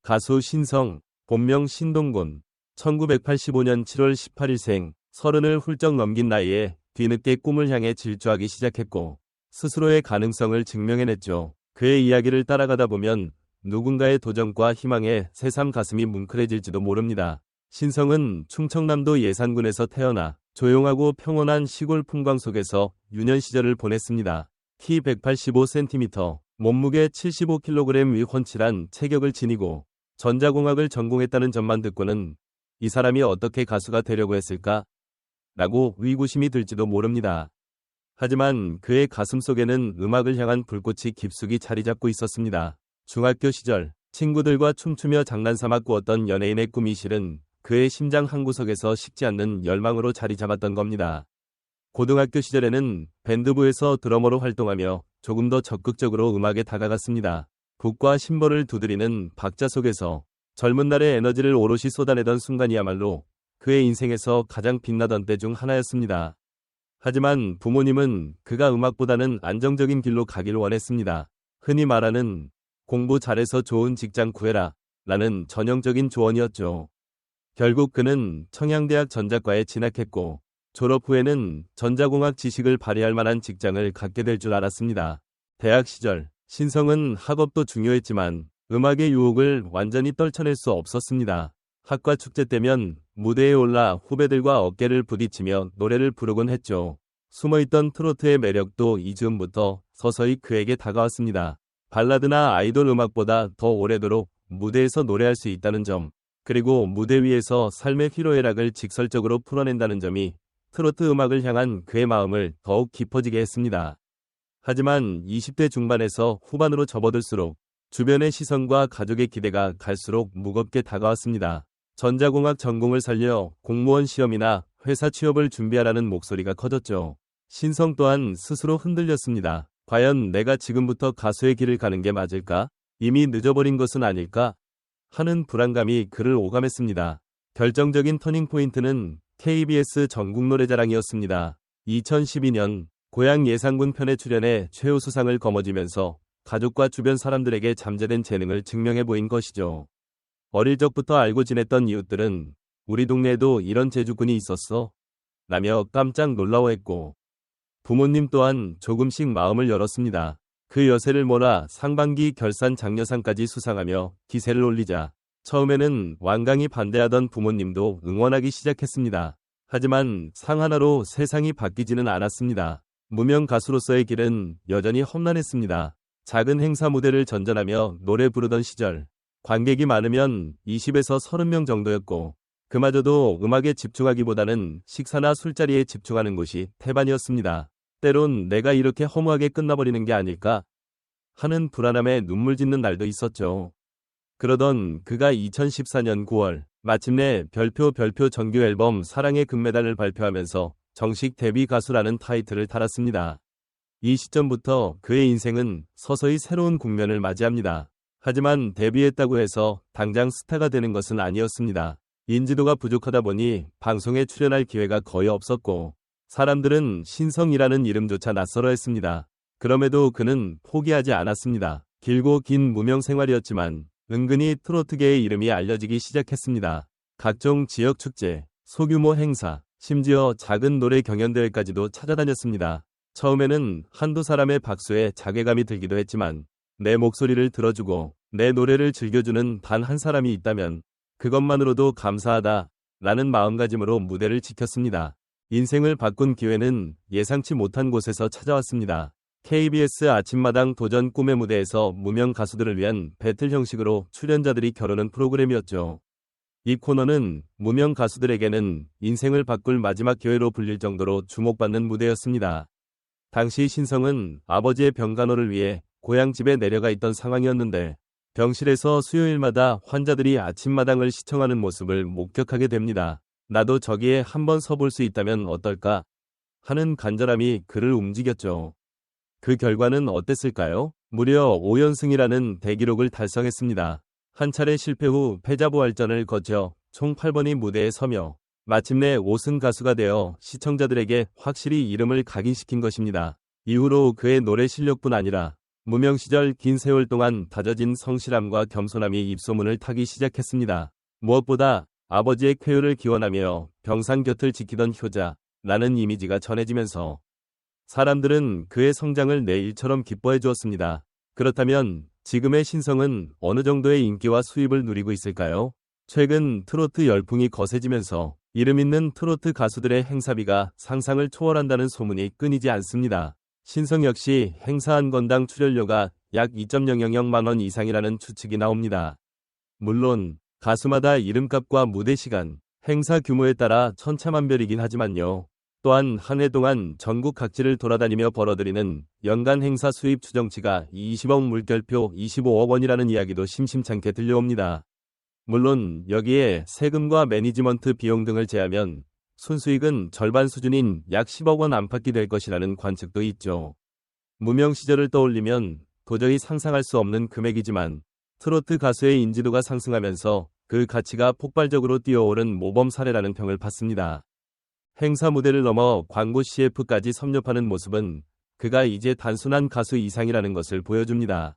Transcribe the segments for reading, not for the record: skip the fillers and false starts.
가수 신성, 본명 신동곤, 1985년 7월 18일생, 30을 훌쩍 넘긴 나이에 뒤늦게 꿈을 향해 질주하기 시작했고 스스로의 가능성을 증명해냈죠. 그의 이야기를 따라가다 보면 누군가의 도전과 희망에 새삼 가슴이 뭉클해질지도 모릅니다. 신성은 충청남도 예산군에서 태어나 조용하고 평온한 시골 풍광 속에서 유년 시절을 보냈습니다. 키 185cm, 몸무게 75kg의 훤칠한 체격을 지니고 전자공학을 전공했다는 점만 듣고는 이 사람이 어떻게 가수가 되려고 했을까? 라고 의구심이 들지도 모릅니다. 하지만 그의 가슴 속에는 음악을 향한 불꽃이 깊숙이 자리 잡고 있었습니다. 중학교 시절 친구들과 춤추며 장난삼아 꾸었던 연예인의 꿈이 실은 그의 심장 한구석에서 식지 않는 열망으로 자리 잡았던 겁니다. 고등학교 시절에는 밴드부에서 드러머로 활동하며 조금 더 적극적으로 음악에 다가갔습니다. 북과 심벌을 두드리는 박자 속에서 젊은 날의 에너지를 오롯이 쏟아내던 순간이야말로 그의 인생에서 가장 빛나던 때 중 하나였습니다. 하지만 부모님은 그가 음악보다는 안정적인 길로 가길 원했습니다. 흔히 말하는 공부 잘해서 좋은 직장 구해라 라는 전형적인 조언이었죠. 결국 그는 청양대학 전자과에 진학했고 졸업 후에는 전자공학 지식을 발휘할 만한 직장을 갖게 될 줄 알았습니다. 대학 시절 신성은 학업도 중요했지만 음악의 유혹을 완전히 떨쳐낼 수 없었습니다. 학과 축제 때면 무대에 올라 후배들과 어깨를 부딪히며 노래를 부르곤 했죠. 숨어있던 트로트의 매력도 이 즈음부터 서서히 그에게 다가왔습니다. 발라드나 아이돌 음악보다 더 오래도록 무대에서 노래할 수 있다는 점, 그리고 무대 위에서 삶의 희로애락을 직설적으로 풀어낸다는 점이 트로트 음악을 향한 그의 마음을 더욱 깊어지게 했습니다. 하지만 20대 중반에서 후반으로 접어들수록 주변의 시선과 가족의 기대가 갈수록 무겁게 다가왔습니다. 전자공학 전공을 살려 공무원 시험이나 회사 취업을 준비하라는 목소리가 커졌죠. 신성 또한 스스로 흔들렸습니다. 과연 내가 지금부터 가수의 길을 가는 게 맞을까? 이미 늦어버린 것은 아닐까? 하는 불안감이 그를 오감했습니다. 결정적인 터닝포인트는 KBS 전국노래자랑이었습니다. 2012년 고향 예산군 편에 출연해 최우수상을 거머쥐면서 가족과 주변 사람들에게 잠재된 재능을 증명해 보인 것이죠. 어릴 적부터 알고 지냈던 이웃들은 우리 동네에도 이런 재주꾼이 있었어? 라며 깜짝 놀라워했고 부모님 또한 조금씩 마음을 열었습니다. 그 여세를 몰아 상반기 결산 장려상까지 수상하며 기세를 올리자 처음에는 완강히 반대하던 부모님도 응원하기 시작했습니다. 하지만 상 하나로 세상이 바뀌지는 않았습니다. 무명 가수로서의 길은 여전히 험난했습니다. 작은 행사 무대를 전전하며 노래 부르던 시절 관객이 많으면 20에서 30명 정도였고 그마저도 음악에 집중하기보다는 식사나 술자리에 집중하는 곳이 태반이었습니다. 때론 내가 이렇게 허무하게 끝나버리는 게 아닐까 하는 불안함에 눈물 짓는 날도 있었죠. 그러던 그가 2014년 9월 마침내 별표 정규 앨범 사랑의 금메달을 발표하면서 정식 데뷔 가수라는 타이틀을 달았습니다. 이 시점부터 그의 인생은 서서히 새로운 국면을 맞이합니다. 하지만 데뷔했다고 해서 당장 스타가 되는 것은 아니었습니다. 인지도가 부족하다 보니 방송에 출연할 기회가 거의 없었고 사람들은 신성이라는 이름조차 낯설어했습니다. 그럼에도 그는 포기하지 않았습니다. 길고 긴 무명 생활이었지만 은근히 트로트계의 이름이 알려지기 시작했습니다. 각종 지역 축제, 소규모 행사, 심지어 작은 노래 경연대회까지도 찾아다녔습니다. 처음에는 한두 사람의 박수에 자괴감이 들기도 했지만 내 목소리를 들어주고 내 노래를 즐겨주는 단 한 사람이 있다면 그것만으로도 감사하다 라는 마음가짐으로 무대를 지켰습니다. 인생을 바꾼 기회는 예상치 못한 곳에서 찾아왔습니다. KBS 아침마당 도전 꿈의 무대에서 무명 가수들을 위한 배틀 형식으로 출연자들이 겨루는 프로그램이었죠. 이 코너는 무명 가수들에게는 인생을 바꿀 마지막 기회로 불릴 정도로 주목받는 무대였습니다. 당시 신성은 아버지의 병간호를 위해 고향집에 내려가 있던 상황이었는데 병실에서 수요일마다 환자들이 아침마당을 시청하는 모습을 목격하게 됩니다. 나도 저기에 한번 서볼 수 있다면 어떨까? 하는 간절함이 그를 움직였죠. 그 결과는 어땠을까요? 무려 5연승이라는 대기록을 달성했습니다. 한 차례 실패 후 패자부활전을 거쳐 총 8번이 무대에 서며 마침내 5승 가수가 되어 시청자들에게 확실히 이름을 각인시킨 것입니다. 이후로 그의 노래 실력뿐 아니라 무명 시절 긴 세월 동안 다져진 성실함과 겸손함이 입소문을 타기 시작했습니다. 무엇보다 아버지의 쾌유를 기원하며 병상 곁을 지키던 효자라는 이미지가 전해지면서 사람들은 그의 성장을 내 일처럼 기뻐해 주었습니다. 그렇다면 지금의 신성은 어느 정도의 인기와 수입을 누리고 있을까요? 최근 트로트 열풍이 거세지면서 이름 있는 트로트 가수들의 행사비가 상상을 초월한다는 소문이 끊이지 않습니다. 신성 역시 행사 한 건당 출연료가 약 2.000만 원 이상이라는 추측이 나옵니다. 물론 가수마다 이름값과 무대 시간, 행사 규모에 따라 천차만별이긴 하지만요. 또한 한 해 동안 전국 각지를 돌아다니며 벌어들이는 연간 행사 수입 추정치가 20억 물결표 25억 원이라는 이야기도 심심찮게 들려옵니다. 물론 여기에 세금과 매니지먼트 비용 등을 제하면 순수익은 절반 수준인 약 10억 원 안팎이 될 것이라는 관측도 있죠. 무명 시절을 떠올리면 도저히 상상할 수 없는 금액이지만 트로트 가수의 인지도가 상승하면서 그 가치가 폭발적으로 뛰어오른 모범 사례라는 평을 받습니다. 행사 무대를 넘어 광고 CF까지 섭렵하는 모습은 그가 이제 단순한 가수 이상이라는 것을 보여줍니다.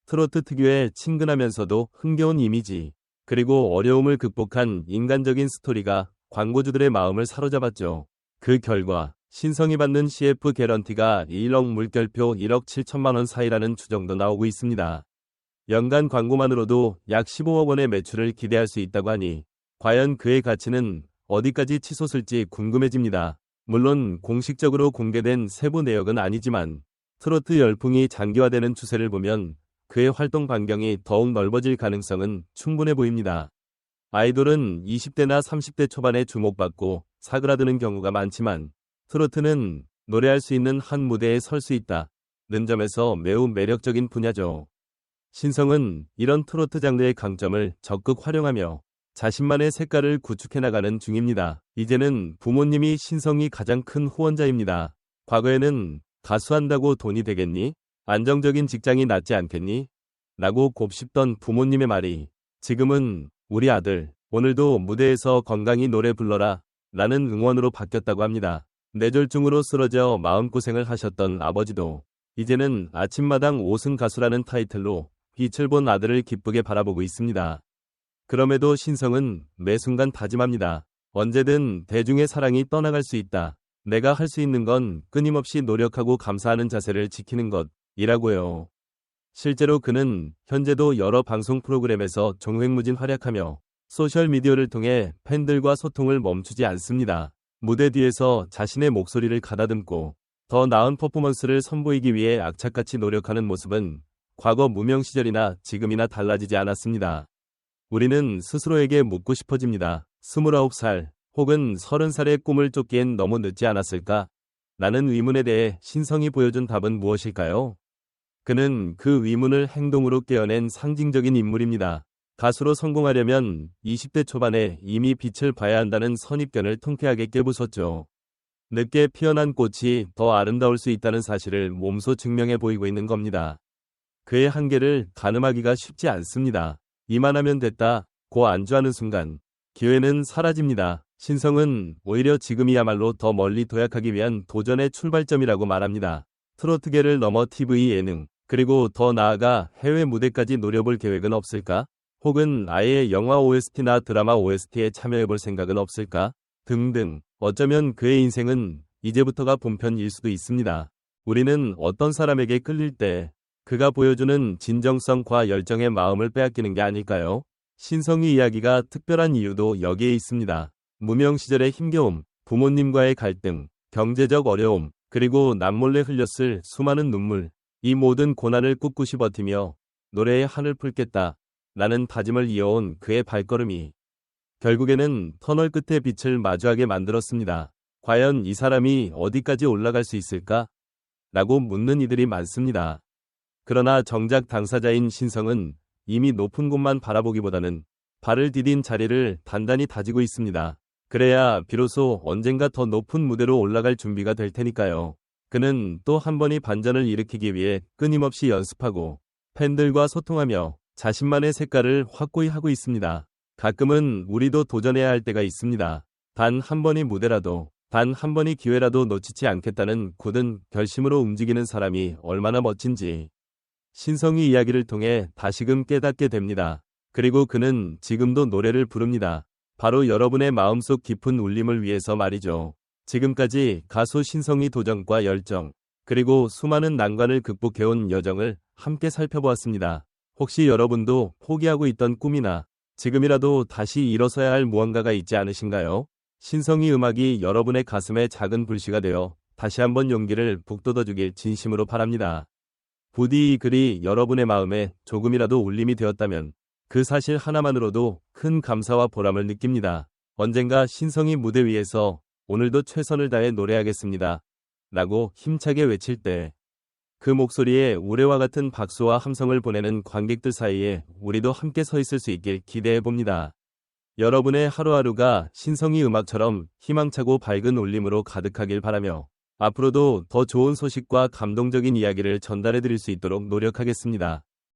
트로트 특유의 친근하면서도 흥겨운 이미지, 그리고 어려움을 극복한 인간적인 스토리가 광고주들의 마음을 사로잡았죠. 그 결과 신성이 받는 CF 개런티가 1억 물결표 1억 7천만 원 사이라는 추정도 나오고 있습니다. 연간 광고만으로도 약 15억 원의 매출을 기대할 수 있다고 하니 과연 그의 가치는 어디까지 치솟을지 궁금해집니다. 물론 공식적으로 공개된 세부 내역은 아니지만 트로트 열풍이 장기화되는 추세를 보면 그의 활동 반경이 더욱 넓어질 가능성은 충분해 보입니다. 아이돌은 20대나 30대 초반에 주목받고 사그라드는 경우가 많지만 트로트는 노래할 수 있는 한 무대에 설 수 있다는 점에서 매우 매력적인 분야죠. 신성은 이런 트로트 장르의 강점을 적극 활용하며 자신만의 색깔을 구축해 나가는 중입니다. 이제는 부모님이 신성이 가장 큰 후원자입니다. 과거에는 가수한다고 돈이 되겠니? 안정적인 직장이 낫지 않겠니? 라고 곱씹던 부모님의 말이 지금은 우리 아들, 오늘도 무대에서 건강히 노래 불러라 라는 응원으로 바뀌었다고 합니다. 뇌졸중으로 쓰러져 마음고생을 하셨던 아버지도 이제는 아침마당 5승 가수라는 타이틀로 빛을 본 아들을 기쁘게 바라보고 있습니다. 그럼에도 신성은 매 순간 다짐합니다. 언제든 대중의 사랑이 떠나갈 수 있다. 내가 할 수 있는 건 끊임없이 노력하고 감사하는 자세를 지키는 것이라고요. 실제로 그는 현재도 여러 방송 프로그램에서 종횡무진 활약하며 소셜미디어를 통해 팬들과 소통을 멈추지 않습니다. 무대 뒤에서 자신의 목소리를 가다듬고 더 나은 퍼포먼스를 선보이기 위해 악착같이 노력하는 모습은 과거 무명 시절이나 지금이나 달라지지 않았습니다. 우리는 스스로에게 묻고 싶어집니다. 29살 혹은 30살의 꿈을 쫓기엔 너무 늦지 않았을까? 라는 의문에 대해 신성이 보여준 답은 무엇일까요? 그는 그 의문을 행동으로 깨어낸 상징적인 인물입니다. 가수로 성공하려면 20대 초반에 이미 빛을 봐야 한다는 선입견을 통쾌하게 깨부쉈죠. 늦게 피어난 꽃이 더 아름다울 수 있다는 사실을 몸소 증명해 보이고 있는 겁니다. 그의 한계를 가늠하기가 쉽지 않습니다. 이만하면 됐다 고 안주하는 순간 기회는 사라집니다. 신성은 오히려 지금이야말로 더 멀리 도약하기 위한 도전의 출발점이라고 말합니다. 트로트계를 넘어 TV 예능, 그리고 더 나아가 해외 무대까지 노려볼 계획은 없을까? 혹은 아예 영화 OST나 드라마 OST에 참여해볼 생각은 없을까? 등등. 어쩌면 그의 인생은 이제부터가 본편일 수도 있습니다. 우리는 어떤 사람에게 끌릴 때 그가 보여주는 진정성과 열정의 마음을 빼앗기는 게 아닐까요? 신성의 이야기가 특별한 이유도 여기에 있습니다. 무명 시절의 힘겨움, 부모님과의 갈등, 경제적 어려움, 그리고 남몰래 흘렸을 수많은 눈물, 이 모든 고난을 꿋꿋이 버티며 노래에 한을 풀겠다 라는 다짐을 이어온 그의 발걸음이 결국에는 터널 끝의 빛을 마주하게 만들었습니다. 과연 이 사람이 어디까지 올라갈 수 있을까? 라고 묻는 이들이 많습니다. 그러나 정작 당사자인 신성은 이미 높은 곳만 바라보기보다는 발을 디딘 자리를 단단히 다지고 있습니다. 그래야 비로소 언젠가 더 높은 무대로 올라갈 준비가 될 테니까요. 그는 또 한 번의 반전을 일으키기 위해 끊임없이 연습하고 팬들과 소통하며 자신만의 색깔을 확고히 하고 있습니다. 가끔은 우리도 도전해야 할 때가 있습니다. 단 한 번의 무대라도, 단 한 번의 기회라도 놓치지 않겠다는 굳은 결심으로 움직이는 사람이 얼마나 멋진지. 신성이 이야기를 통해 다시금 깨닫게 됩니다. 그리고 그는 지금도 노래를 부릅니다. 바로 여러분의 마음속 깊은 울림을 위해서 말이죠. 지금까지 가수 신성이 도전과 열정, 그리고 수많은 난관을 극복해온 여정을 함께 살펴보았습니다. 혹시 여러분도 포기하고 있던 꿈이나 지금이라도 다시 일어서야 할 무언가가 있지 않으신가요? 신성이 음악이 여러분의 가슴에 작은 불씨가 되어 다시 한번 용기를 북돋워주길 진심으로 바랍니다. 부디 이 글이 여러분의 마음에 조금이라도 울림이 되었다면 그 사실 하나만으로도 큰 감사와 보람을 느낍니다. 언젠가 신성이 무대 위에서 오늘도 최선을 다해 노래하겠습니다. 라고 힘차게 외칠 때 그 목소리에 우레와 같은 박수와 함성을 보내는 관객들 사이에 우리도 함께 서 있을 수 있길 기대해 봅니다. 여러분의 하루하루가 신성이 음악처럼 희망차고 밝은 울림으로 가득하길 바라며 앞으로도 더 좋은 소식과 감동적인 이야기를 전달해 드릴 수 있도록 노력하겠습니다.